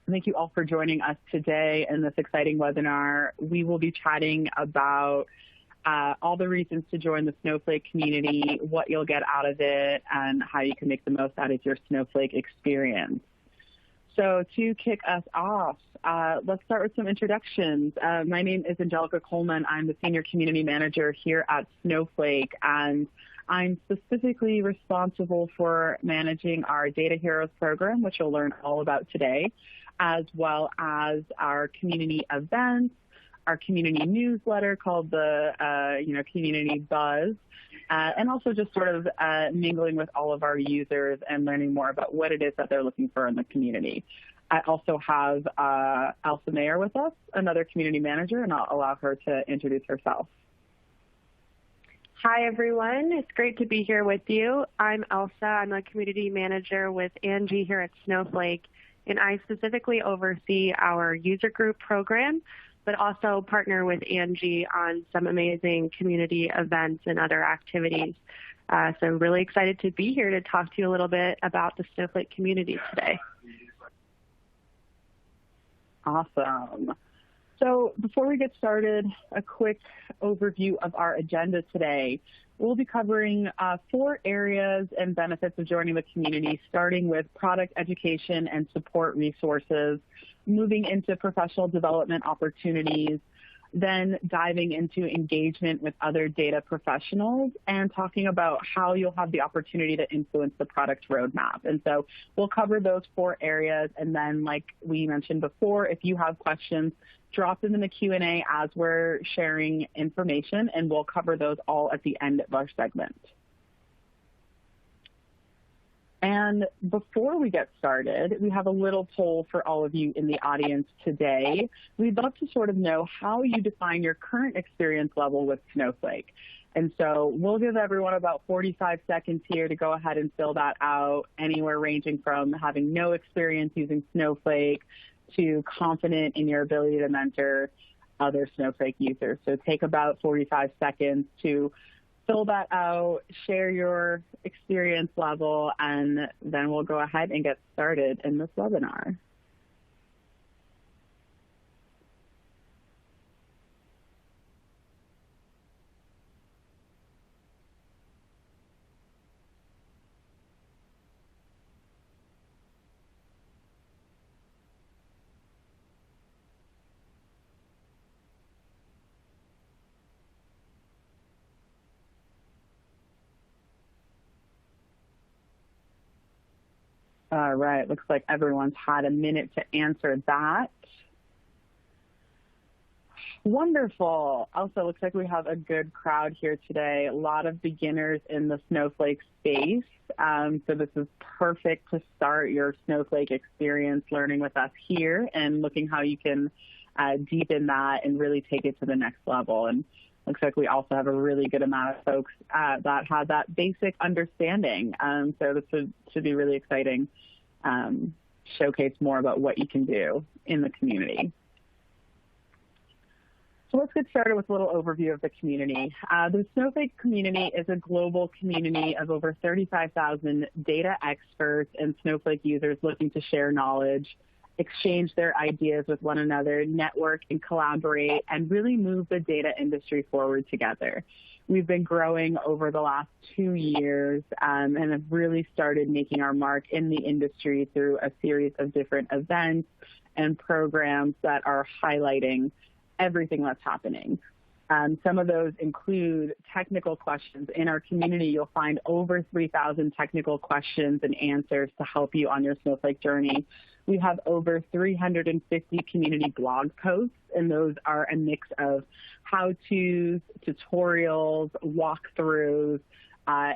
Thank you all for joining us today in this exciting webinar. We will be chatting about all the reasons to join the Snowflake community, what you'll get out of it, and how you can make the most out of your Snowflake experience. So to kick us off, let's start with some introductions. My name is Angelica Coleman. I'm the Senior Community Manager here at Snowflake, and I'm specifically responsible for managing our Data Heroes program, which you'll learn all about today, as well as our community events, our community newsletter called the Community Buzz, and also just sort of mingling with all of our users and learning more about what it is that they're looking for in the community. I also have Elsa Mayer with us, another community manager, and I'll allow her to introduce herself. Hi, everyone. It's great to be here with you. I'm Elsa. I'm a community manager with Angie here at Snowflake, and I specifically oversee our user group program, but also partner with Angie on some amazing community events and other activities. So I'm really excited to be here to talk to you a little bit about the Snowflake community today. Awesome. So before we get started, a quick overview of our agenda today. We'll be covering 4 areas and benefits of joining the community, starting with product education and support resources, moving into professional development opportunities, then diving into engagement with other data professionals, and talking about how you'll have the opportunity to influence the product roadmap. And so we'll cover those 4 areas, and then like we mentioned before, if you have questions, drop them in the Q&A as we're sharing information, and we'll cover those all at the end of our segment. And before we get started, we have a little poll for all of you in the audience today. We'd love to sort of know how you define your current experience level with Snowflake. And so we'll give everyone about 45 seconds here to go ahead and fill that out, anywhere ranging from having no experience using Snowflake to confident in your ability to mentor other Snowflake users. So take about 45 seconds to fill that out, share your experience level, and then we'll go ahead and get started in this webinar. All right, looks like everyone's had a minute to answer that. Wonderful. Also, looks like we have a good crowd here today. A lot of beginners in the Snowflake space. So this is perfect to start your Snowflake experience learning with us here and looking how you can deepen that and really take it to the next level. And looks like we also have a really good amount of folks that have that basic understanding. So this should be really exciting. Showcase more about what you can do in the community. So let's get started with a little overview of the community. The Snowflake community is a global community of over 35,000 data experts and Snowflake users looking to share knowledge, exchange their ideas with one another, network and collaborate, and really move the data industry forward together. We've been growing over the last 2 years and have really started making our mark in the industry through a series of different events and programs that are highlighting everything that's happening. Some of those include technical questions. In our community, you'll find over 3,000 technical questions and answers to help you on your Snowflake journey. We have over 350 community blog posts, and those are a mix of how-tos, tutorials, walkthroughs,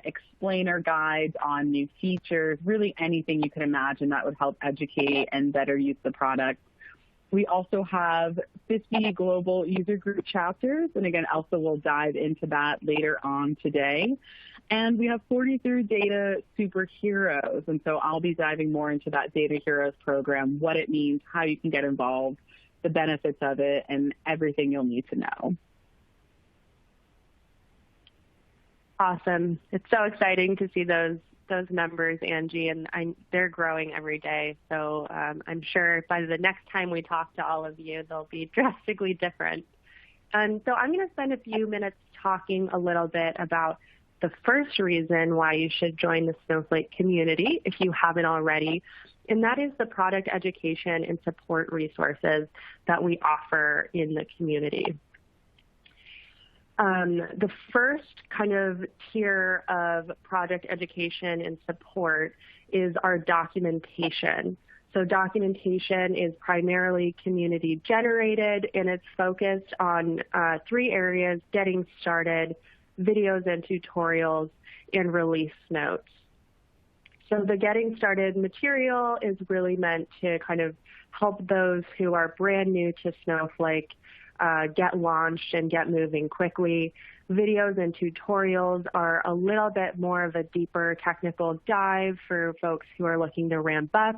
explainer guides on new features, really anything you can imagine that would help educate and better use the product. We also have 50 global user group chapters, and again, Elsa will dive into that later on today. And we have 43 data superheroes, and so I'll be diving more into that Data Heroes program, what it means, how you can get involved, the benefits of it, and everything you'll need to know. Awesome. It's so exciting to see those those numbers, Angie, and they're growing every day. So I'm sure by the next time we talk to all of you, they'll be drastically different. And so I'm going to spend a few minutes talking a little bit about the first reason why you should join the Snowflake community if you haven't already, and that is the product education and support resources that we offer in the community. The first kind of tier of project education and support is our documentation. So documentation is primarily community generated, and it's focused on 3 areas: getting started, videos and tutorials, and release notes. So the getting started material is really meant to kind of help those who are brand new to Snowflake get launched and get moving quickly. Videos and tutorials are a little bit more of a deeper technical dive for folks who are looking to ramp up.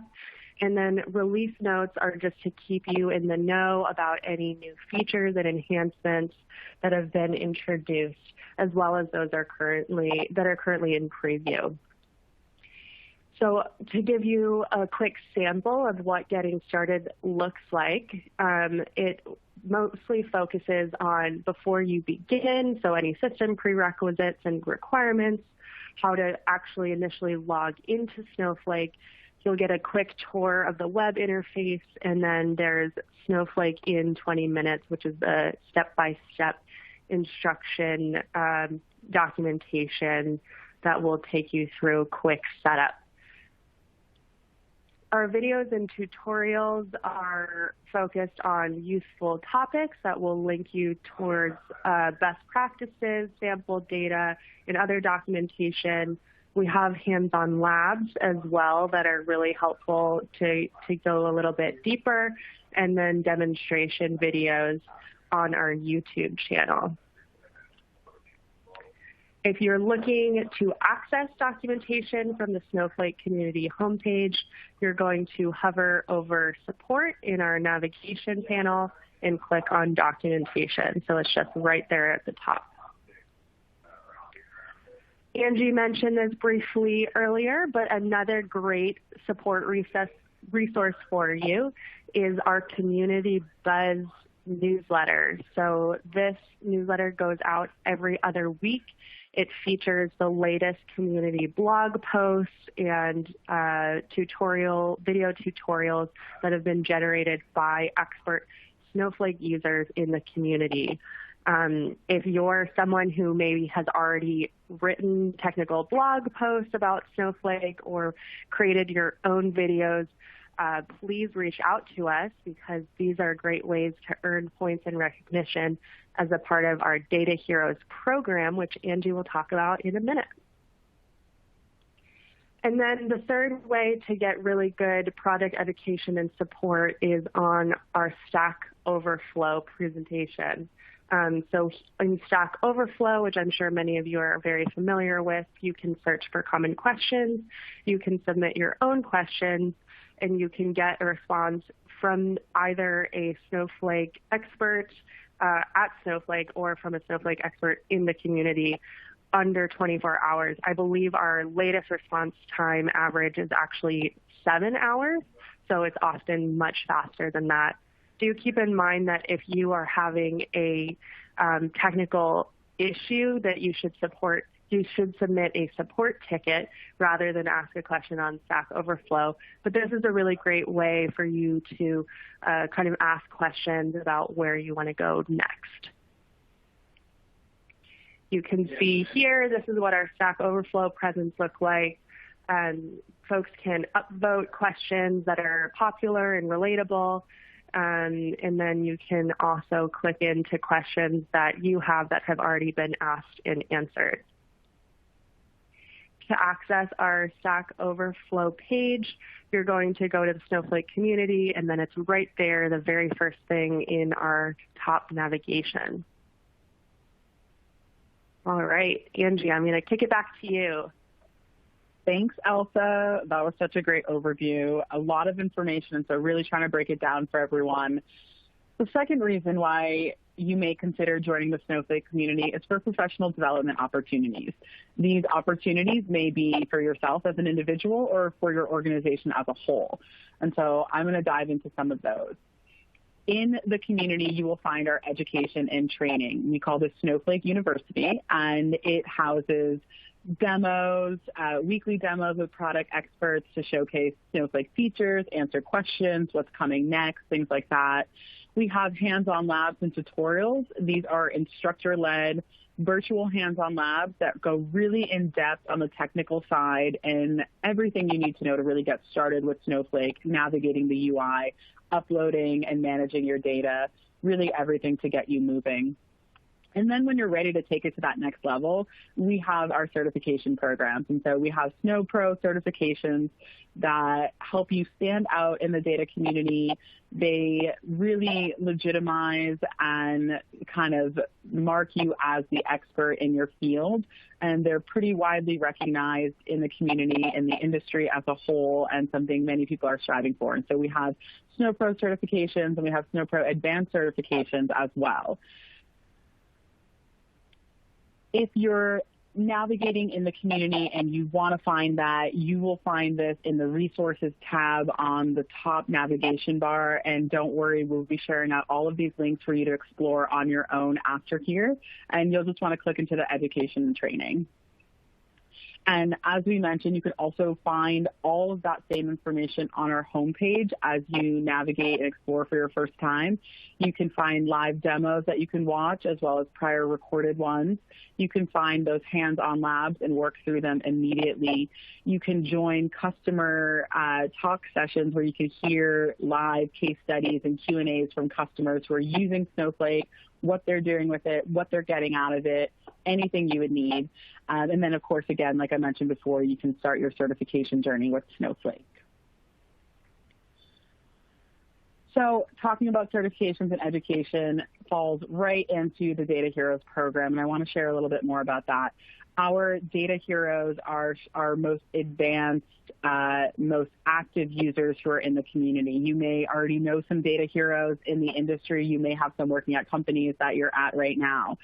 And then release notes are just to keep you in the know about any new features and enhancements that have been introduced, as well as those that are currently in preview. So to give you a quick sample of what getting started looks like, it mostly focuses on before you begin, so any system prerequisites and requirements, how to actually initially log into Snowflake. You'll get a quick tour of the web interface, and then there's Snowflake in 20 minutes, which is the step-by-step instruction documentation that will take you through quick setup. Our videos and tutorials are focused on useful topics that will link you towards best practices, sample data, and other documentation. We have hands-on labs as well that are really helpful to go a little bit deeper, and then demonstration videos on our YouTube channel. If you're looking to access documentation from the Snowflake community homepage, you're going to hover over support in our navigation panel and click on documentation. So it's just right there at the top. Angie mentioned this briefly earlier, but another great support resource for you is our Community Buzz newsletter. So this newsletter goes out every other week. It features the latest community blog posts and video tutorials that have been generated by expert Snowflake users in the community. If you're someone who maybe has already written technical blog posts about Snowflake or created your own videos, please reach out to us, because these are great ways to earn points and recognition as a part of our Data Heroes program, which Angie will talk about in a minute. And then the third way to get really good product education and support is on our Stack Overflow presentation. So in Stack Overflow, which I'm sure many of you are very familiar with, you can search for common questions, you can submit your own questions, and you can get a response from either a Snowflake expert at Snowflake or from a Snowflake expert in the community under 24 hours. I believe our latest response time average is actually 7 hours, so it's often much faster than that. Do keep in mind that if you are having a technical issue that you should submit a support ticket rather than ask a question on Stack Overflow. But this is a really great way for you to kind of ask questions about where you want to go next. You can see here, this is what our Stack Overflow presents look like. Folks can upvote questions that are popular and relatable. And then you can also click into questions that you have that have already been asked and answered. To access our Stack Overflow page, you're going to go to the Snowflake community, and then it's right there, the very first thing in our top navigation. All right, Angie, I'm going to kick it back to you. Thanks, Elsa. That was such a great overview. A lot of information, so really trying to break it down for everyone. The second reason why you may consider joining the Snowflake community is for professional development opportunities. These opportunities may be for yourself as an individual or for your organization as a whole. And so I'm going to dive into some of those. In the community, you will find our education and training. We call this Snowflake University, and it houses demos, weekly demos with product experts to showcase Snowflake features, answer questions, what's coming next, things like that. We have hands-on labs and tutorials. These are instructor-led virtual hands-on labs that go really in-depth on the technical side and everything you need to know to really get started with Snowflake, navigating the UI, uploading and managing your data, really everything to get you moving. And then when you're ready to take it to that next level, we have our certification programs. And so we have Snow Pro certifications that help you stand out in the data community. They really legitimize and kind of mark you as the expert in your field. And they're pretty widely recognized in the community, in the industry as a whole, and something many people are striving for. And so we have Snow Pro certifications and we have Snow Pro advanced certifications as well. If you're navigating in the community and you want to find that, you will find this in the resources tab on the top navigation bar. And don't worry, we'll be sharing out all of these links for you to explore on your own after here. And you'll just want to click into the education and training. And as we mentioned, you could also find all of that same information on our homepage as you navigate and explore for your first time. You can find live demos that you can watch as well as prior recorded ones. You can find those hands-on labs and work through them immediately. You can join customer talk sessions where you can hear live case studies and Q&As from customers who are using Snowflake, what they're doing with it, what they're getting out of it, anything you would need. And then, of course, again, like I mentioned before, you can start your certification journey with Snowflake. So talking about certifications and education falls right into the Data Heroes program, and I want to share a little bit more about that. Our Data Heroes are our most advanced, most active users who are in the community. You may already know some Data Heroes in the industry. You may have some working at companies that you're at right now.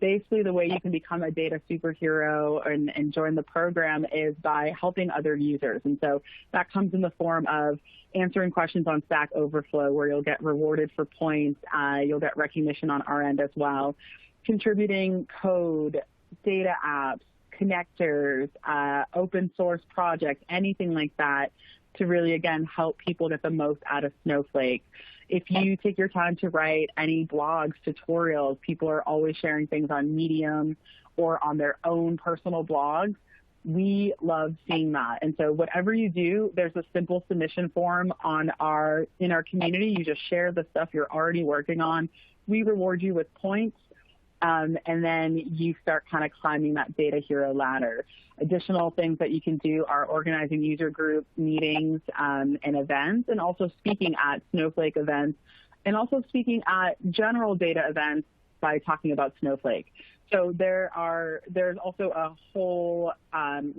Basically, the way you can become a data superhero and join the program is by helping other users. And so that comes in the form of answering questions on Stack Overflow, where you'll get rewarded for points. You'll get recognition on our end as well. Contributing code, data apps, connectors, open source projects, anything like that to really, again, help people get the most out of Snowflake. If you take your time to write any blogs, tutorials, people are always sharing things on Medium or on their own personal blogs. We love seeing that. And so whatever you do, there's a simple submission form in our community. You just share the stuff you're already working on. We reward you with points. And then you start kind of climbing that Data Hero ladder. Additional things that you can do are organizing user group meetings and events, and also speaking at Snowflake events, and also speaking at general data events by talking about Snowflake. So there's also a whole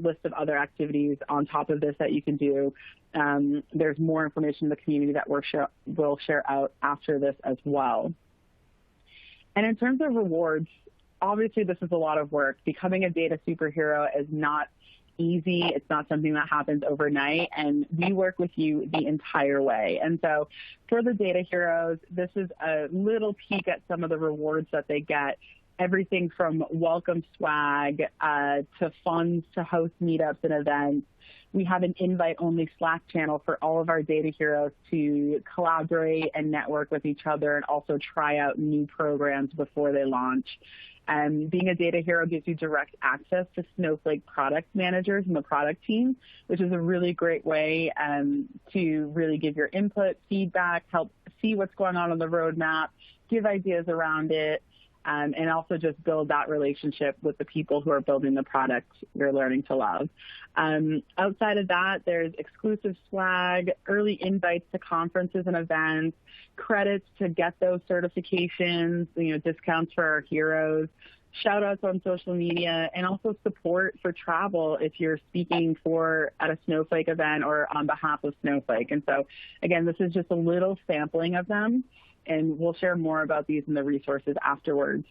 list of other activities on top of this that you can do. There's more information in the community that we'll share out after this as well. And in terms of rewards, obviously this is a lot of work. Becoming a data superhero is not easy. It's not something that happens overnight, and we work with you the entire way. And so for the Data Heroes, this is a little peek at some of the rewards that they get. Everything from welcome swag to funds to host meetups and events. We have an invite-only Slack channel for all of our Data Heroes to collaborate and network with each other and also try out new programs before they launch. Being a Data Hero gives you direct access to Snowflake product managers and the product team, which is a really great way to really give your input, feedback, help see what's going on the roadmap, give ideas around it, and also just build that relationship with the people who are building the product you're learning to love. Outside of that, there's exclusive swag, early invites to conferences and events, credits to get those certifications, discounts for our heroes, shout outs on social media, and also support for travel if you're speaking at a Snowflake event or on behalf of Snowflake. And so, again, this is just a little sampling of them, and we'll share more about these in the resources afterwards.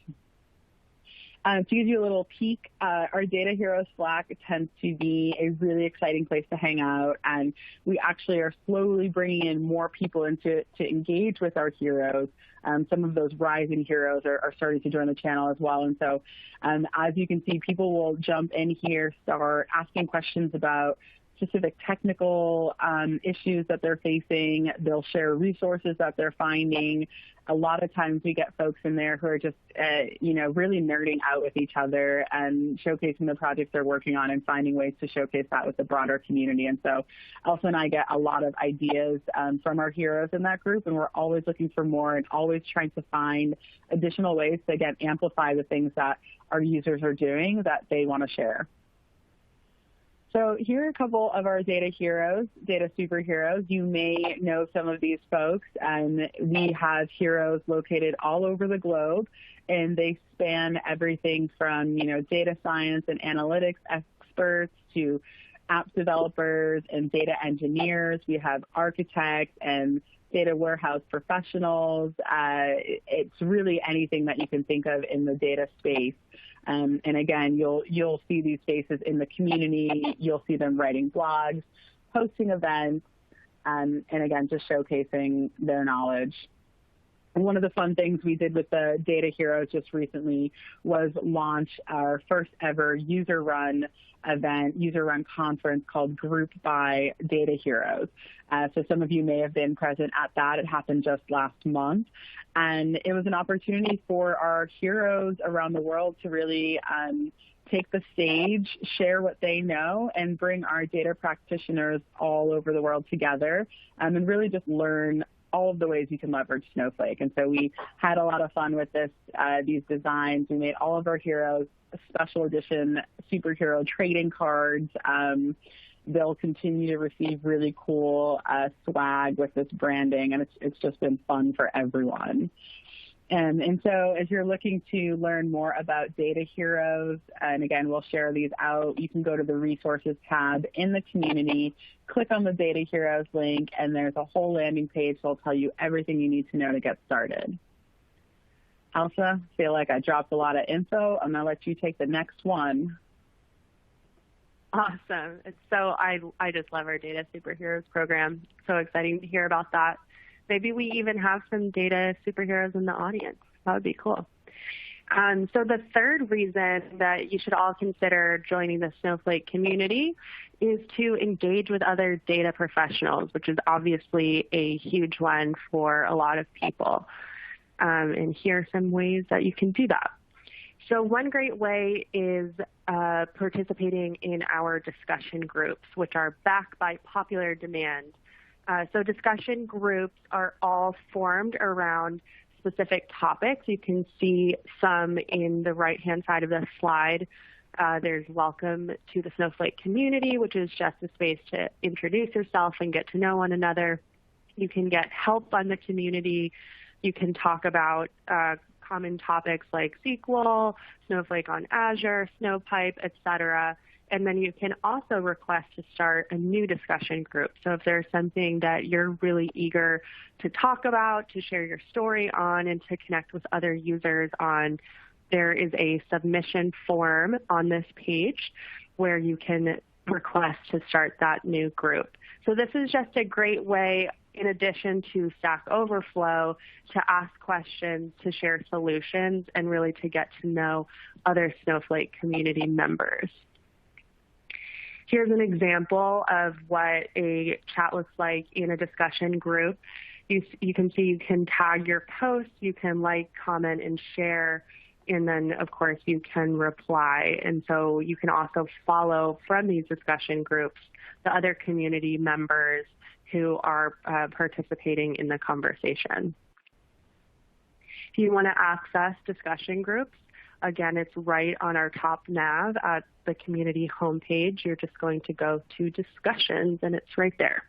To give you a little peek, our Data Heroes Slack tends to be a really exciting place to hang out, and we actually are slowly bringing in more people into it to engage with our heroes. Some of those rising heroes are starting to join the channel as well. And so as you can see, people will jump in here, start asking questions about specific technical issues that they're facing. They'll share resources that they're finding. A lot of times we get folks in there who are just, really nerding out with each other and showcasing the projects they're working on and finding ways to showcase that with the broader community. And so Elsa and I get a lot of ideas from our heroes in that group, and we're always looking for more and always trying to find additional ways to, again, amplify the things that our users are doing that they want to share. So here are a couple of our data heroes, data superheroes. You may know some of these folks, and we have heroes located all over the globe, and they span everything from, data science and analytics experts to app developers and data engineers. We have architects and data warehouse professionals. It's really anything that you can think of in the data space. And again, you'll see these faces in the community. You'll see them writing blogs, hosting events, and again, just showcasing their knowledge. And one of the fun things we did with the Data Heroes just recently was launch our first ever user-run event, user-run conference called Group by Data Heroes. So some of you may have been present at that. It happened just last month. And it was an opportunity for our heroes around the world to really take the stage, share what they know, and bring our data practitioners all over the world together and really just learn all of the ways you can leverage Snowflake. And so we had a lot of fun with these designs. We made all of our heroes special edition superhero trading cards. They'll continue to receive really cool swag with this branding, and it's just been fun for everyone. And so as you're looking to learn more about Data Heroes, and again, we'll share these out, you can go to the Resources tab in the community, click on the Data Heroes link, and there's a whole landing page that'll tell you everything you need to know to get started. Elsa, I feel like I dropped a lot of info. I'm going to let you take the next one. Awesome. I just love our Data Superheroes program. So exciting to hear about that. Maybe we even have some data superheroes in the audience. That would be cool. So the third reason that you should all consider joining the Snowflake community is to engage with other data professionals, which is obviously a huge one for a lot of people. And here are some ways that you can do that. So one great way is participating in our discussion groups, which are backed by popular demand. So discussion groups are all formed around specific topics. You can see some in the right-hand side of the slide. There's Welcome to the Snowflake Community, which is just a space to introduce yourself and get to know one another. You can get help on the community. You can talk about common topics like SQL, Snowflake on Azure, Snowpipe, etc. And then you can also request to start a new discussion group. So if there's something that you're really eager to talk about, to share your story on, and to connect with other users on, there is a submission form on this page where you can request to start that new group. So this is just a great way, in addition to Stack Overflow, to ask questions, to share solutions, and really to get to know other Snowflake community members. Here's an example of what a chat looks like in a discussion group. You can see you can tag your posts, you can like, comment, and share, and then, of course, you can reply. And so you can also follow from these discussion groups the other community members who are participating in the conversation. If you want to access discussion groups, again, it's right on our top nav at the community homepage. You're just going to go to discussions, and it's right there.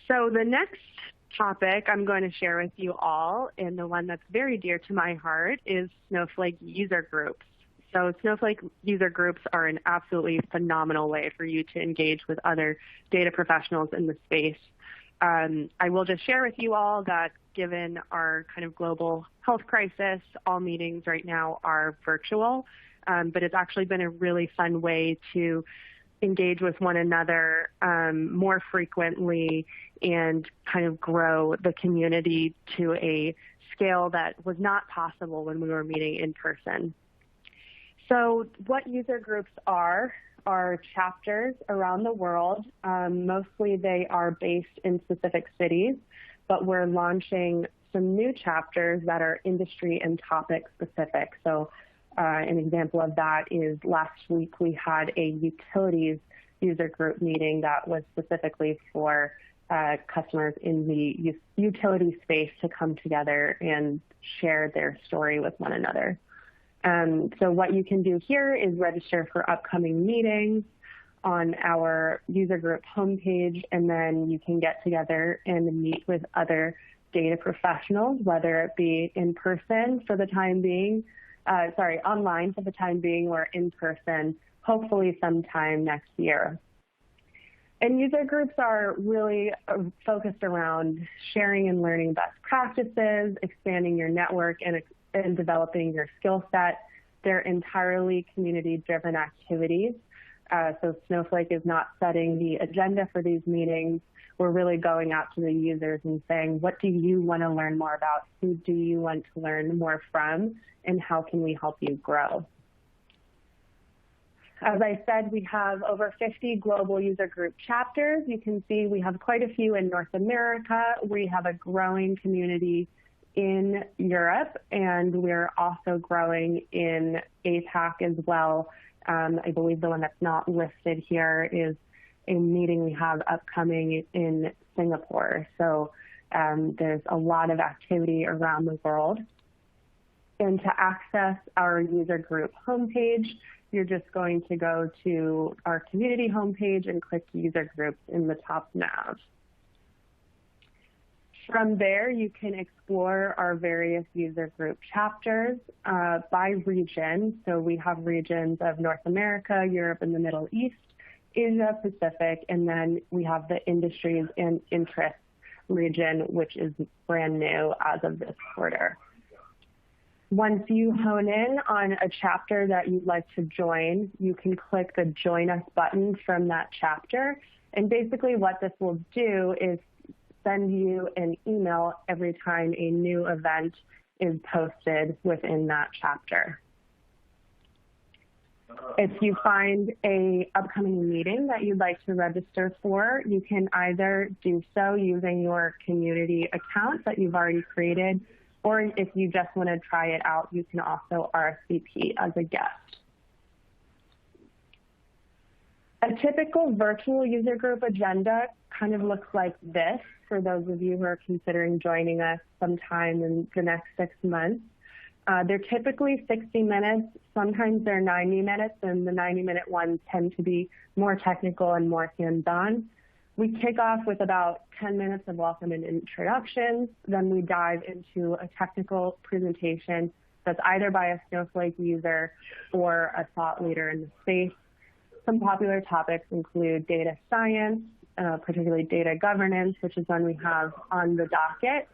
So the next topic I'm going to share with you all, and the one that's very dear to my heart, is Snowflake user groups. So Snowflake user groups are an absolutely phenomenal way for you to engage with other data professionals in the space. I will just share with you all that given our kind of global health crisis, all meetings right now are virtual, but it's actually been a really fun way to engage with one another more frequently and kind of grow the community to a scale that was not possible when we were meeting in person. So what user groups are chapters around the world. Mostly they are based in specific cities, but we're launching some new chapters that are industry and topic specific. So an example of that is last week we had a utilities user group meeting that was specifically for customers in the utility space to come together and share their story with one another. So what you can do here is register for upcoming meetings on our user group homepage, and then you can get together and meet with other data professionals, whether it be in person for the time being, online for the time being, or in person, hopefully sometime next year. And user groups are really focused around sharing and learning best practices, expanding your network, and developing your skill set. They're entirely community-driven activities. So Snowflake is not setting the agenda for these meetings. We're really going out to the users and saying, what do you want to learn more about? Who do you want to learn more from? And how can we help you grow? As I said, we have over 50 global user group chapters. You can see we have quite a few in North America. We have a growing community in Europe, and we're also growing in APAC as well. I believe the one that's not listed here is a meeting we have upcoming in Singapore. So there's a lot of activity around the world. And to access our user group homepage, you're just going to go to our community homepage and click user groups in the top nav. From there, you can explore our various user group chapters by region. So we have regions of North America, Europe and the Middle East, Asia Pacific, and then we have the industries and interests region, which is brand new as of this quarter. Once you hone in on a chapter that you'd like to join, you can click the Join Us button from that chapter. And basically what this will do is send you an email every time a new event is posted within that chapter. If you find an upcoming meeting that you'd like to register for, you can either do so using your community account that you've already created, or if you just want to try it out, you can also RSVP as a guest. A typical virtual user group agenda kind of looks like this for those of you who are considering joining us sometime in the next 6 months. They're typically 60 minutes. Sometimes they're 90 minutes, and the 90-minute ones tend to be more technical and more hands-on. We kick off with about 10 minutes of welcome and introductions. Then we dive into a technical presentation that's either by a Snowflake user or a thought leader in the space. Some popular topics include data science, particularly data governance, which is one we have on the docket.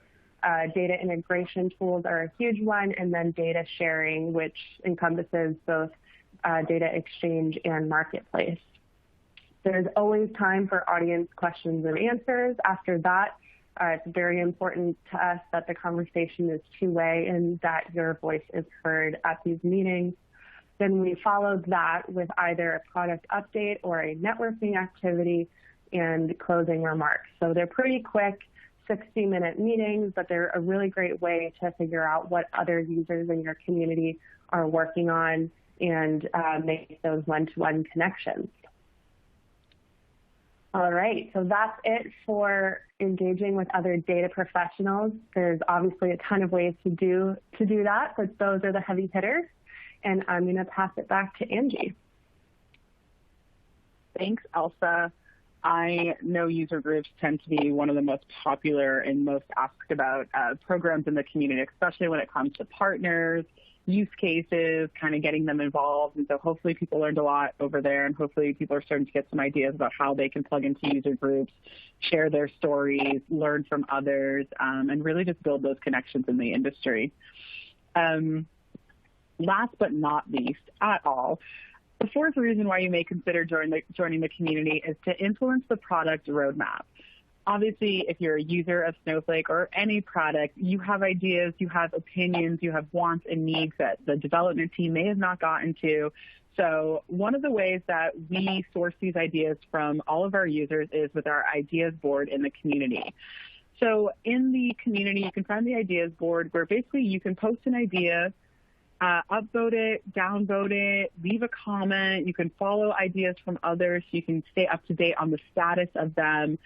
Data integration tools are a huge one, and then data sharing, which encompasses both data exchange and marketplace. There's always time for audience questions and answers. After that, it's very important to us that the conversation is two-way and that your voice is heard at these meetings. Then we followed that with either a product update or a networking activity and closing remarks. So they're pretty quick, 60-minute meetings, but they're a really great way to figure out what other users in your community are working on and make those one-to-one connections. All right, so that's it for engaging with other data professionals. There's obviously a ton of ways to do that, but those are the heavy hitters. And I'm going to pass it back to Angie. Thanks, Elsa. I know user groups tend to be one of the most popular and most asked about programs in the community, especially when it comes to partners, use cases, kind of getting them involved. And so hopefully people learned a lot over there, and hopefully people are starting to get some ideas about how they can plug into user groups, share their stories, learn from others, and really just build those connections in the industry. Last but not least at all, the fourth reason why you may consider joining the community is to influence the product roadmap. Obviously, if you're a user of Snowflake or any product, you have ideas, you have opinions, you have wants and needs that the development team may have not gotten to. So one of the ways that we source these ideas from all of our users is with our ideas board in the community. So in the community, you can find the ideas board where basically you can post an idea, upvote it, downvote it, leave a comment. You can follow ideas from others so you can stay up to date on the status of them.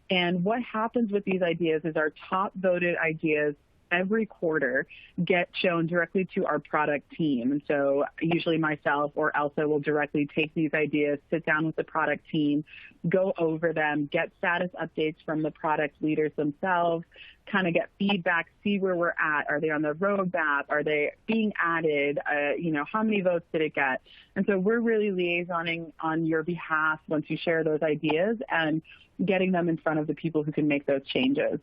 And what happens with these ideas is our top voted ideas every quarter get shown directly to our product team. And so usually myself or Elsa will directly take these ideas, sit down with the product team, go over them, get status updates from the product leaders themselves, kind of get feedback, see where we're at. Are they on the roadmap? Are they being added? How many votes did it get? And so we're really liaisoning on your behalf once you share those ideas and getting them in front of the people who can make those changes.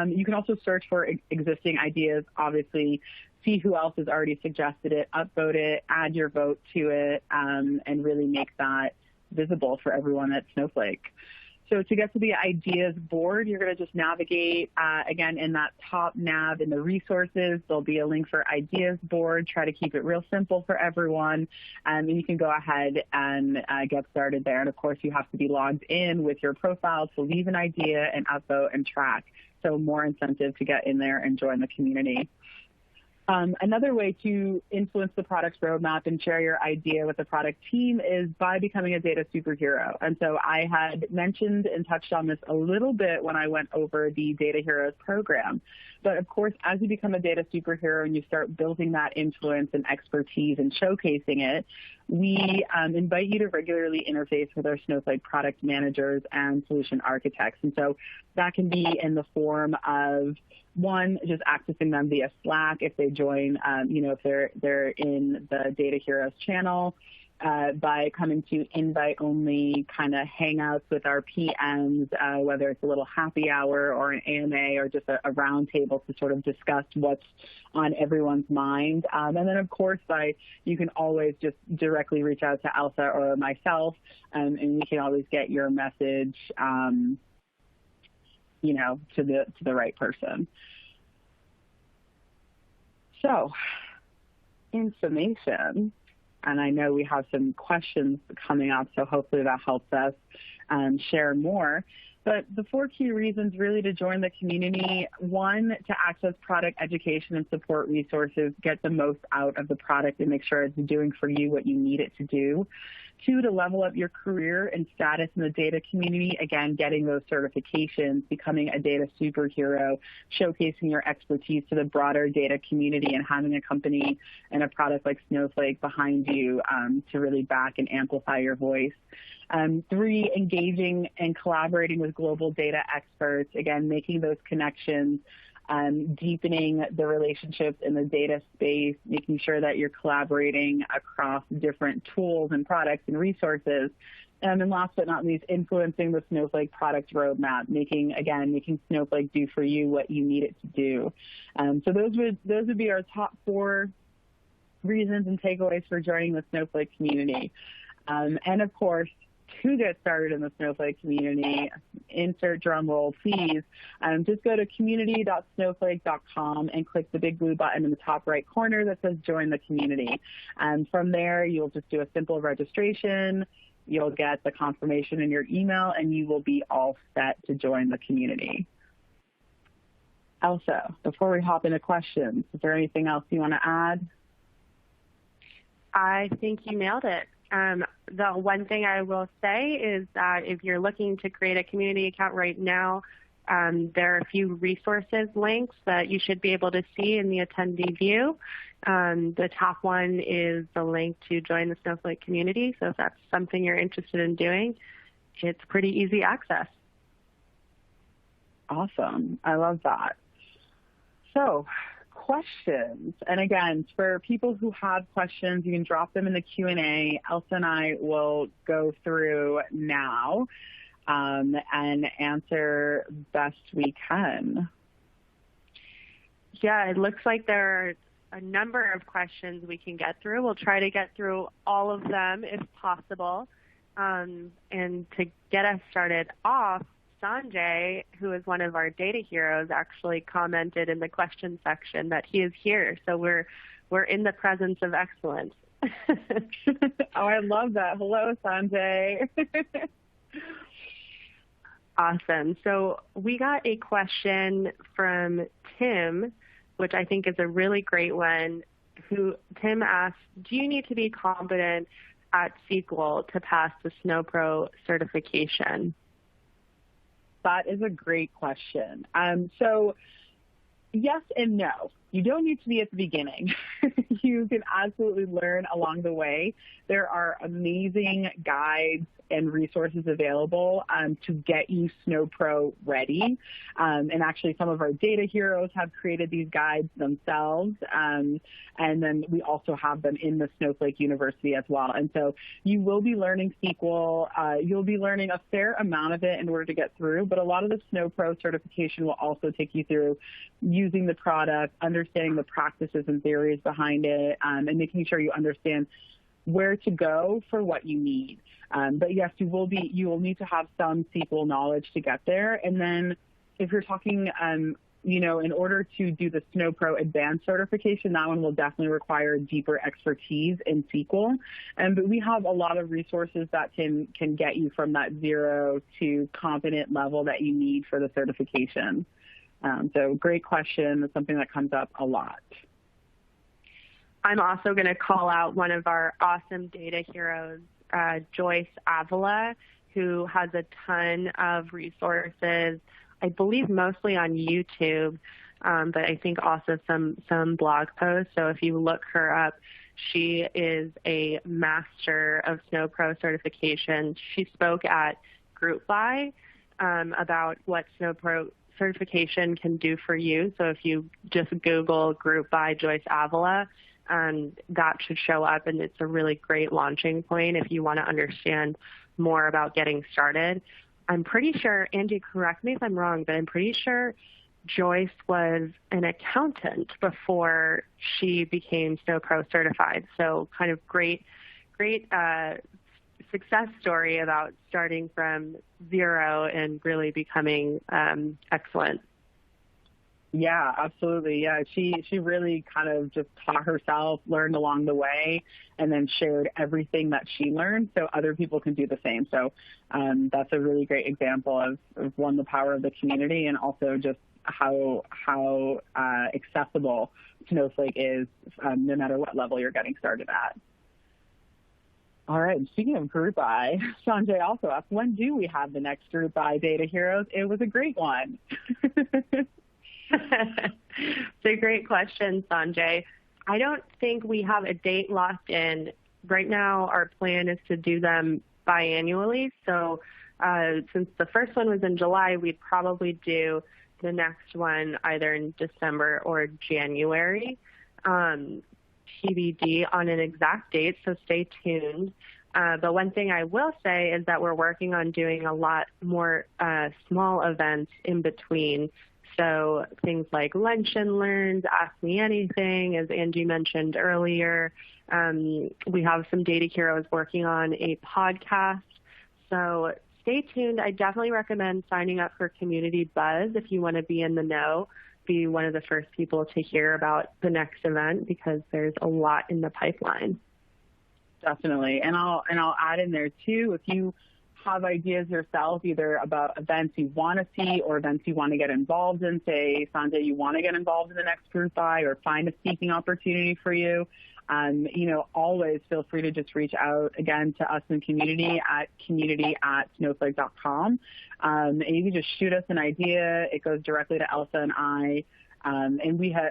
You can also search for existing ideas, obviously, see who else has already suggested it, upvote it, add your vote to it, and really make that visible for everyone at Snowflake. So to get to the ideas board, you're going to just navigate, again, in that top nav in the resources. There'll be a link for ideas board. Try to keep it real simple for everyone. And you can go ahead and get started there. And, of course, you have to be logged in with your profile to leave an idea and upvote and track. So more incentive to get in there and join the community. Another way to influence the product's roadmap and share your idea with the product team is by becoming a data superhero. And so I had mentioned and touched on this a little bit when I went over the Data Heroes program. But of course, as you become a data superhero and you start building that influence and expertise and showcasing it, we invite you to regularly interface with our Snowflake product managers and solution architects. And so that can be in the form of, one, just accessing them via Slack if they join, if they're in the Data Heroes channel, by coming to invite-only kind of hangouts with our PMs, whether it's a little happy hour or an AMA or just a round table to sort of discuss what's on everyone's mind. And then, of course, you can always just directly reach out to Elsa or myself, and we can always get your message to the right person. So, information, and I know we have some questions coming up, so hopefully that helps us share more. But the 4 key reasons really to join the community: 1, to access product education and support resources, get the most out of the product and make sure it's doing for you what you need it to do. 2, to level up your career and status in the data community, again, getting those certifications, becoming a data superhero, showcasing your expertise to the broader data community, and having a company and a product like Snowflake behind you to really back and amplify your voice. 3, engaging and collaborating with global data experts, again, making those connections, deepening the relationships in the data space, making sure that you're collaborating across different tools and products and resources. And last but not least, influencing the Snowflake product roadmap, making Snowflake do for you what you need it to do. So those would be our top 4 reasons and takeaways for joining the Snowflake community. And of course, to get started in the Snowflake community, insert drum roll, please. Just go to community.snowflake.com and click the big blue button in the top right corner that says Join the Community. And from there, you'll just do a simple registration. You'll get the confirmation in your email, and you will be all set to join the community. Elsa, before we hop into questions, is there anything else you want to add? I think you nailed it. The one thing I will say is that if you're looking to create a community account right now, there are a few resources links that you should be able to see in the attendee view. The top one is the link to join the Snowflake community, so if that's something you're interested in doing. it's pretty easy access. Awesome. I love that. So questions. And again, for people who have questions, you can drop them in the Q&A. Elsa and I will go through now and answer best we can. Yeah, it looks like there are a number of questions we can get through. We'll try to get through all of them if possible. And to get us started off, Sanjay, who is one of our data heroes, actually commented in the question section that he is here. So we're in the presence of excellence. Oh, I love that. Hello, Sanjay. Awesome. So we got a question from Tim, which I think is a really great one. Tim asked, do you need to be competent at SQL to pass the SnowPro certification? That is a great question. So yes and no. You don't need to be at the beginning. You can absolutely learn along the way. There are amazing guides and resources available to get you SnowPro ready. And actually some of our data heroes have created these guides themselves. And then we also have them in the Snowflake University as well. And so you will be learning SQL. You'll be learning a fair amount of it in order to get through, but a lot of the SnowPro certification will also take you through using the product, understanding the practices and theories behind it, and making sure you understand where to go for what you need. But yes, you will need to have some SQL knowledge to get there. And then if you're talking, in order to do the SnowPro Advanced certification, that one will definitely require deeper expertise in SQL. But we have a lot of resources that can get you from that 0 to competent level that you need for the certification. So great question. It's something that comes up a lot. I'm also going to call out one of our awesome data heroes, Joyce Avila, who has a ton of resources, I believe mostly on YouTube, but I think also some blog posts. So if you look her up, she is a master of SnowPro certification. She spoke at Group Buy about what SnowPro certification can do for you. So if you just Google Group Buy Joyce Avila, that should show up, and it's a really great launching point if you want to understand more about getting started. I'm pretty sure, Angie, correct me if I'm wrong, but I'm pretty sure Joyce was an accountant before she became SnowPro certified. So kind of great success story about starting from 0 and really becoming excellent. Yeah, absolutely. Yeah, she really kind of just taught herself, learned along the way, and then shared everything that she learned so other people can do the same. So that's a really great example of one, the power of the community, and also just how accessible Snowflake is no matter what level you're getting started at. All right, speaking of Group Buy, Sanjay also asked, when do we have the next Group Buy Data Heroes? It was a great one. It's a great question, Sanjay. I don't think we have a date locked in. Right now, our plan is to do them biannually. So since the first one was in July, we'd probably do the next one either in December or January. TBD on an exact date, so stay tuned. But one thing I will say is that we're working on doing a lot more small events in between. So things like Lunch and Learns, Ask Me Anything, as Angie mentioned earlier. We have some data heroes working on a podcast. So stay tuned. I definitely recommend signing up for Community Buzz if you want to be in the know, be one of the first people to hear about the next event, because there's a lot in the pipeline. Definitely. And I'll add in there too, if you have ideas yourself, either about events you want to see or events you want to get involved in, say, Sanjay, you want to get involved in the next Group Buy or find a speaking opportunity for you, always feel free to just reach out again to us in community@snowflake.com. And you can just shoot us an idea. It goes directly to Elsa and I. And we have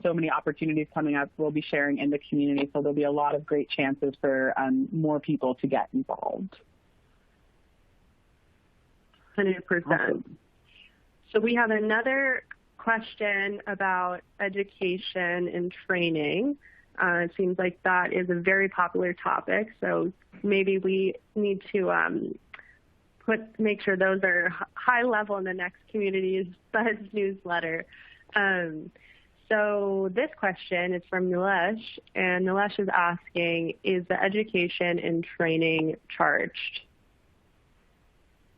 so many opportunities coming up we'll be sharing in the community, so there'll be a lot of great chances for more people to get involved. 100%. Awesome. So we have another question about education and training. It seems like that is a very popular topic, so maybe we need to make sure those are high level in the next Community's Buzz newsletter. So this question is from Nilesh, and Nilesh is asking, is the education and training charged?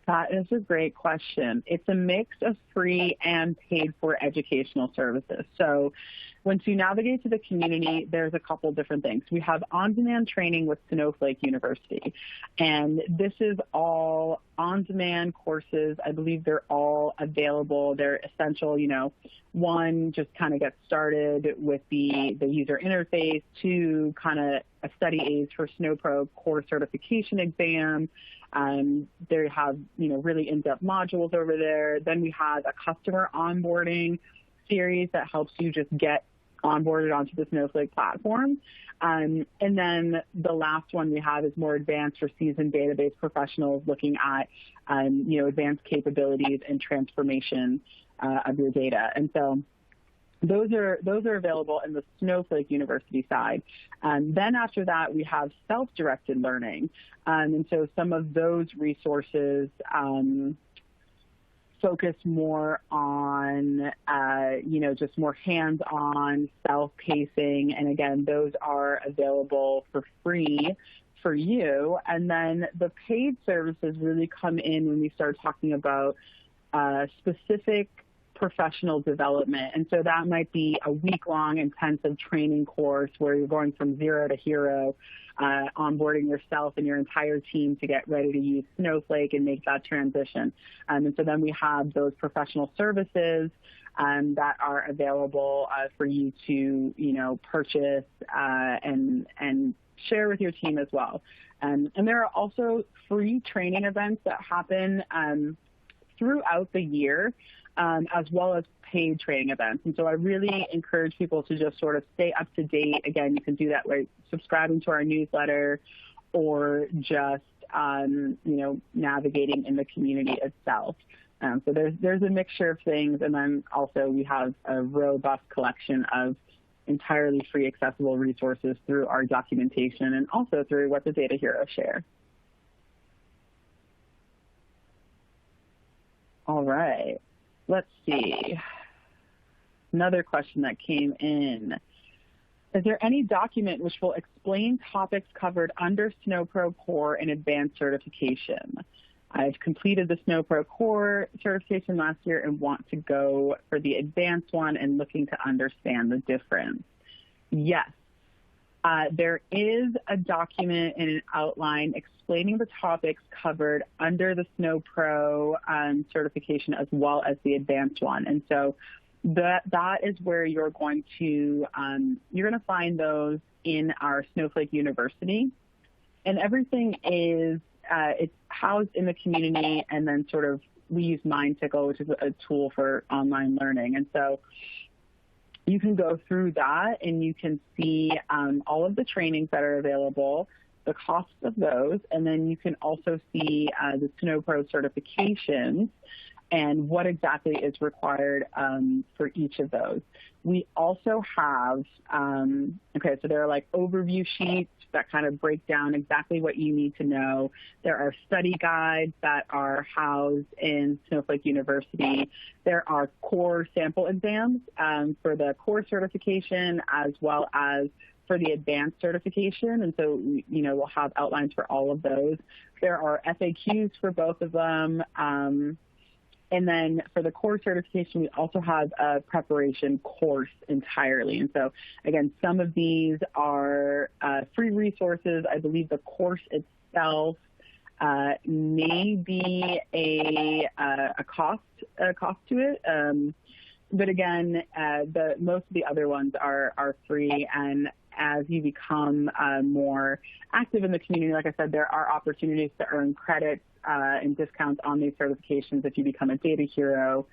That is a great question. It's a mix of free and paid for educational services. So once you navigate to the community, there's a couple different things. We have on-demand training with Snowflake University, and this is all on-demand courses. I believe they're all available. They're essential, one, just kind of get started with the user interface, two, kind of a study aids for SnowPro core certification exam. They have, really in-depth modules over there. Then we have a customer onboarding series that helps you just get onboarded onto the Snowflake platform. And then the last one we have is more advanced for seasoned database professionals looking at, advanced capabilities and transformation of your data. And so those are available in the Snowflake University side. Then after that, we have self-directed learning. And so some of those resources focus more on, just more hands-on, self-pacing. And again, those are available for free for you. And then the paid services really come in when we start talking about specific professional development. And so that might be a week-long intensive training course where you're going from zero to hero, onboarding yourself and your entire team to get ready to use Snowflake and make that transition. And so then we have those professional services that are available for you to, purchase and share with your team as well. And there are also free training events that happen throughout the year, as well as paid training events. And so I really encourage people to just sort of stay up to date. Again, you can do that by subscribing to our newsletter or just, navigating in the community itself. So there's a mixture of things. And then also we have a robust collection of entirely free accessible resources through our documentation and also through what the Data Heroes share. All right. Let's see. Another question that came in. Is there any document which will explain topics covered under SnowPro Core and Advanced certification? I've completed the SnowPro Core certification last year and want to go for the Advanced one and looking to understand the difference. Yes. There is a document and an outline explaining the topics covered under the SnowPro certification as well as the Advanced one. And so that is where you're going to find those in our Snowflake University. And everything is, it's housed in the community, and then sort of we use MindTickle, which is a tool for online learning. And so you can go through that and you can see all of the trainings that are available, the costs of those, and then you can also see the SnowPro certifications and what exactly is required for each of those. We also have, so there are like overview sheets that kind of break down exactly what you need to know. There are study guides that are housed in Snowflake University. There are core sample exams for the core certification as well as for the advanced certification. And so, we'll have outlines for all of those. There are FAQs for both of them. And then for the core certification, we also have a preparation course entirely. And so, again, some of these are free resources. I believe the course itself may be a cost to it. But again, most of the other ones are free. And as you become more active in the community, like I said, there are opportunities to earn credits and discounts on these certifications if you become a data hero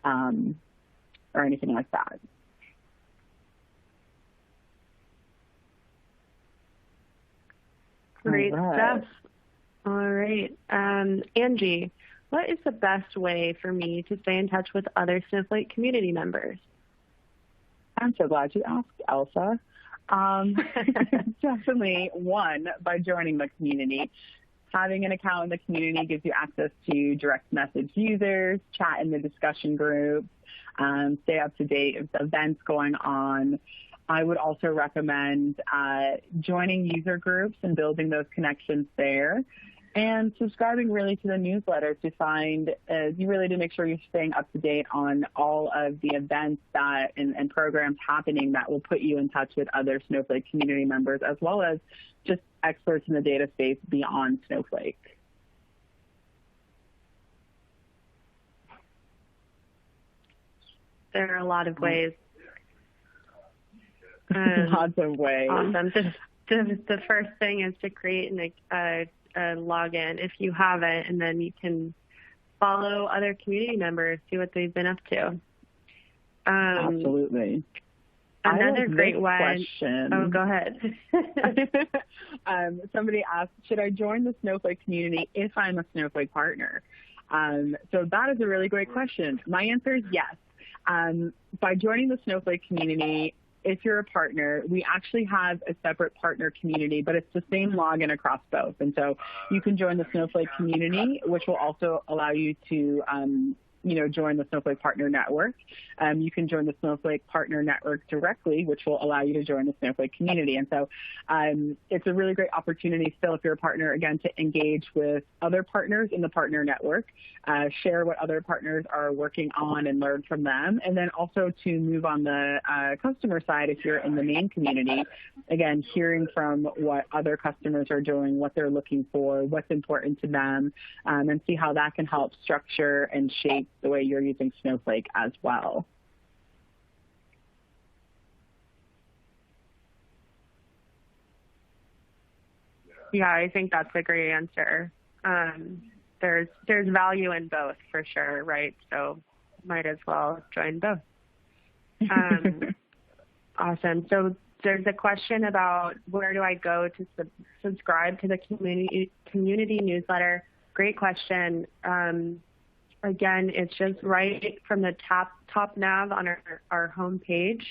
or anything like that. Great stuff. All right. Angie, what is the best way for me to stay in touch with other Snowflake community members? I'm so glad you asked, Elsa. Definitely, one, by joining the community. Having an account in the community gives you access to direct message users, chat in the discussion groups, stay up to date with events going on. I would also recommend joining user groups and building those connections there, and subscribing really to the newsletter to find, you really to make sure you're staying up to date on all of the events that and programs happening that will put you in touch with other Snowflake community members, as well as just experts in the data space beyond Snowflake. There are a lot of ways. Lots of ways. Awesome. The first thing is to create a login if you haven't, and then you can follow other community members, see what they've been up to. Absolutely. Another great one. Question. Oh, go ahead. Somebody asked, should I join the Snowflake community if I'm a Snowflake partner? So that is a really great question. My answer is yes. By joining the Snowflake community, if you're a partner, we actually have a separate partner community, but it's the same login across both. And so you can join the Snowflake community, which will also allow you to join the Snowflake Partner Network. You can join the Snowflake Partner Network directly, which will allow you to join the Snowflake community. And so it's a really great opportunity still, if you're a partner, again, to engage with other partners in the partner network, share what other partners are working on and learn from them, and then also to move on the customer side if you're in the main community, again, hearing from what other customers are doing, what they're looking for, what's important to them, and see how that can help structure and shape the way you're using Snowflake as well. Yeah, I think that's a great answer. There's value in both for sure, right? So might as well join both. Awesome. So there's a question about where do I go to subscribe to the community newsletter. Great question. Again, it's just right from the top nav on our homepage.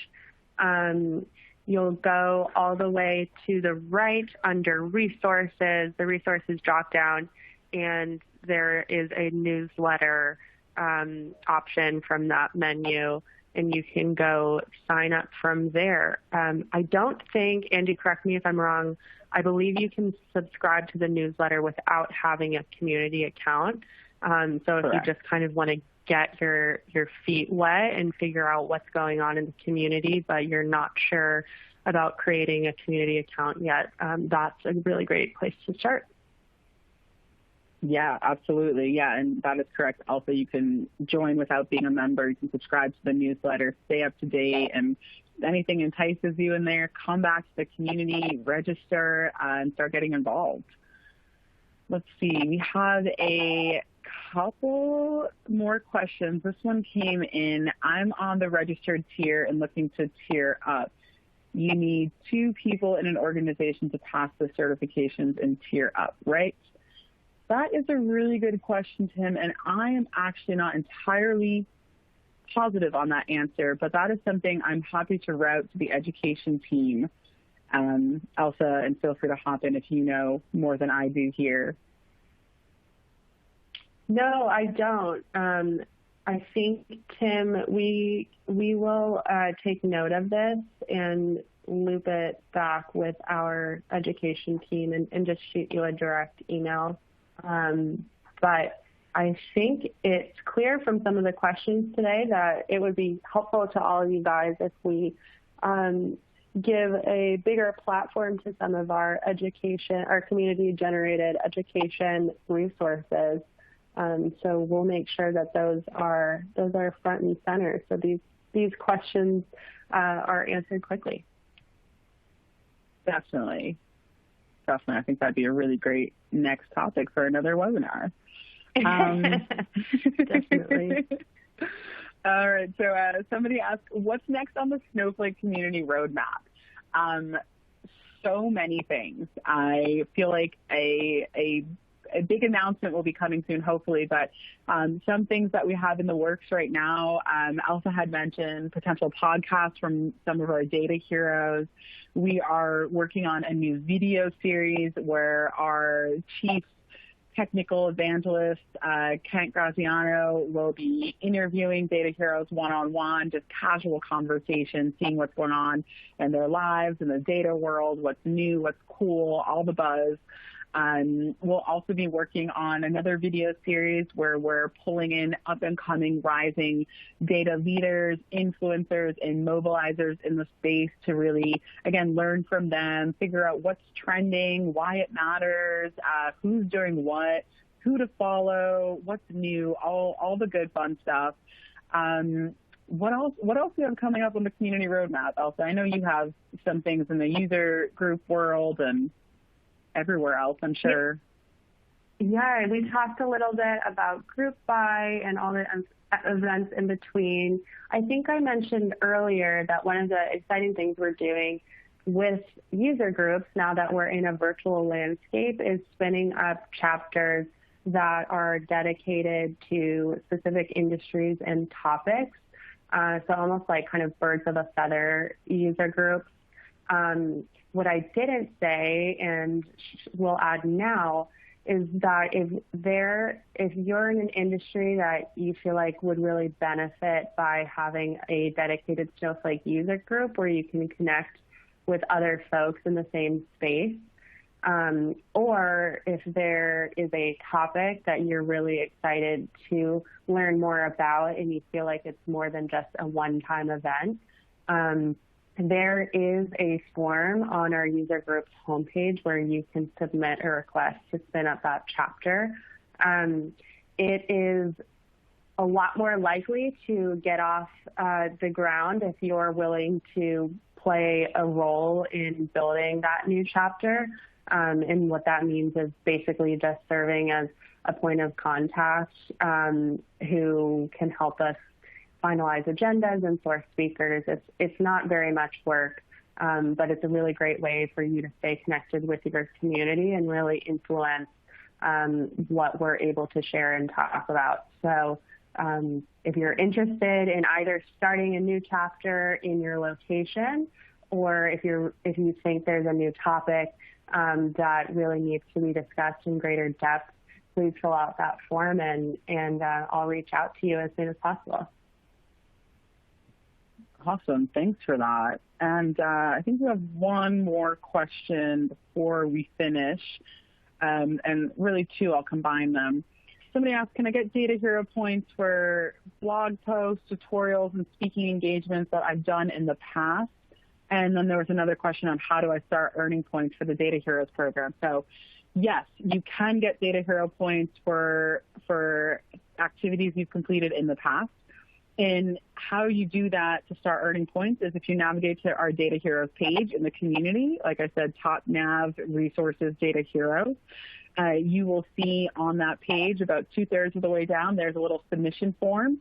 You'll go all the way to the right under resources, the resources drop down, and there is a newsletter option from that menu, and you can go sign up from there. I don't think, Andy, correct me if I'm wrong, I believe you can subscribe to the newsletter without having a community account. So if you just kind of want to get your feet wet and figure out what's going on in the community, but you're not sure about creating a community account yet, that's a really great place to start. Yeah, absolutely. Yeah, and that is correct. Also, you can join without being a member. You can subscribe to the newsletter, stay up to date, and if anything entices you in there, come back to the community, register, and start getting involved. Let's see. We have a couple more questions. This one came in. I'm on the registered tier and looking to tier up. You need 2 people in an organization to pass the certifications and tier up, right? That is a really good question, Tim, and I am actually not entirely positive on that answer, but that is something I'm happy to route to the education team. Elsa, and feel free to hop in if you know more than I do here. No, I don't. I think, Tim, we will take note of this and loop it back with our education team and just shoot you a direct email. But I think it's clear from some of the questions today that it would be helpful to all of you guys if we give a bigger platform to some of our community-generated education resources. So we'll make sure that those are front and center. So these questions are answered quickly. Definitely. I think that'd be a really great next topic for another webinar. Definitely. All right. So somebody asked, what's next on the Snowflake community roadmap? So many things. I feel like a a big announcement will be coming soon, hopefully, but some things that we have in the works right now, Elsa had mentioned potential podcasts from some of our data heroes. We are working on a new video series where our chief technical evangelist, Kent Graziano, will be interviewing data heroes one-on-one, just casual conversation, seeing what's going on in their lives, in the data world, what's new, what's cool, all the buzz. We'll also be working on another video series where we're pulling in up-and-coming rising data leaders, influencers, and mobilizers in the space to really, again, learn from them, figure out what's trending, why it matters, who's doing what, who to follow, what's new, all the good fun stuff. What else do you have coming up on the community roadmap, Elsa? I know you have some things in the user group world and everywhere else, I'm sure. Yeah, we talked a little bit about group buy and all the events in between. I think I mentioned earlier that one of the exciting things we're doing with user groups, now that we're in a virtual landscape, is spinning up chapters that are dedicated to specific industries and topics. So almost like kind of birds of a feather user groups. What I didn't say, and will add now, is that if you're in an industry that you feel like would really benefit by having a dedicated Snowflake user group where you can connect with other folks in the same space, or if there is a topic that you're really excited to learn more about and you feel like it's more than just a one-time event, there is a form on our user group's homepage where you can submit a request to spin up that chapter. It is a lot more likely to get off the ground if you're willing to play a role in building that new chapter. And what that means is basically just serving as a point of contact who can help us finalize agendas and source speakers. It's not very much work, but it's a really great way for you to stay connected with your community and really influence what we're able to share and talk about. So if you're interested in either starting a new chapter in your location, or if you think there's a new topic that really needs to be discussed in greater depth, please fill out that form and I'll reach out to you as soon as possible. Awesome. Thanks for that. And I think we have one more question before we finish, and really two. I'll combine them. Somebody asked, can I get Data Hero points for blog posts, tutorials, and speaking engagements that I've done in the past? And then there was another question on how do I start earning points for the Data Heroes program. So yes, you can get Data Hero points for activities you've completed in the past. And how you do that to start earning points is if you navigate to our Data Heroes page in the community, like I said, top nav, resources, Data Heroes. You will see on that page about 2/3 of the way down, there's a little submission form.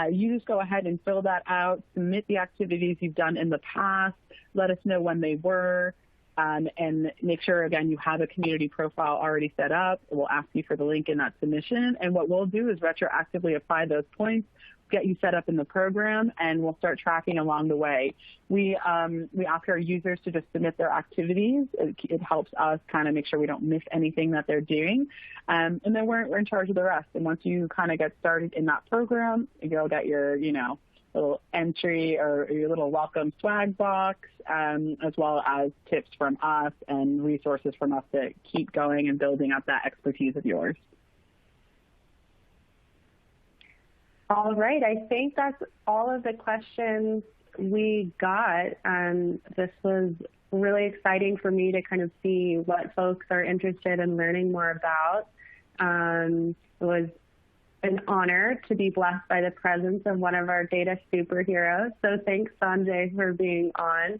You just go ahead and fill that out, submit the activities you've done in the past, let us know when they were, and make sure, again, you have a community profile already set up. It will ask you for the link in that submission. And what we'll do is retroactively apply those points, get you set up in the program, and we'll start tracking along the way. We ask our users to just submit their activities. It helps us kind of make sure we don't miss anything that they're doing. And then we're in charge of the rest. And once you kind of get started in that program, you'll get your, little entry or your little welcome swag box, as well as tips from us and resources from us to keep going and building up that expertise of yours. All right, I think that's all of the questions we got. This was really exciting for me to kind of see what folks are interested in learning more about. It was an honor to be blessed by the presence of one of our data superheroes. So thanks, Sanjay, for being on.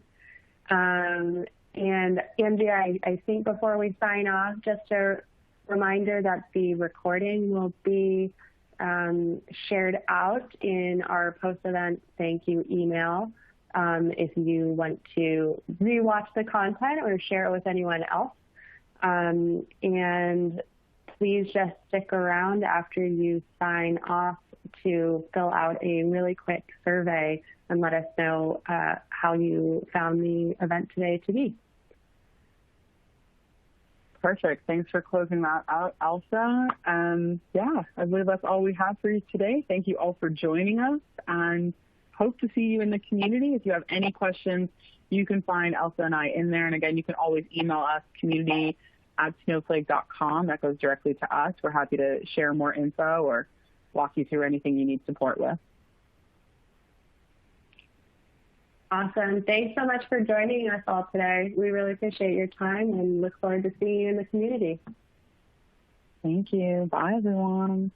And Angie, I think before we sign off, just a reminder that the recording will be shared out in our post-event thank you email if you want to rewatch the content or share it with anyone else. And please just stick around after you sign off to fill out a really quick survey and let us know how you found the event today to be. Perfect. Thanks for closing that out, Elsa. Yeah, I believe that's all we have for you today. Thank you all for joining us, and hope to see you in the community. If you have any questions, you can find Elsa and I in there. And again, you can always email us, community@snowflake.com. That goes directly to us. We're happy to share more info or walk you through anything you need support with. Awesome. Thanks so much for joining us all today. We really appreciate your time and look forward to seeing you in the community. Thank you. Bye, everyone.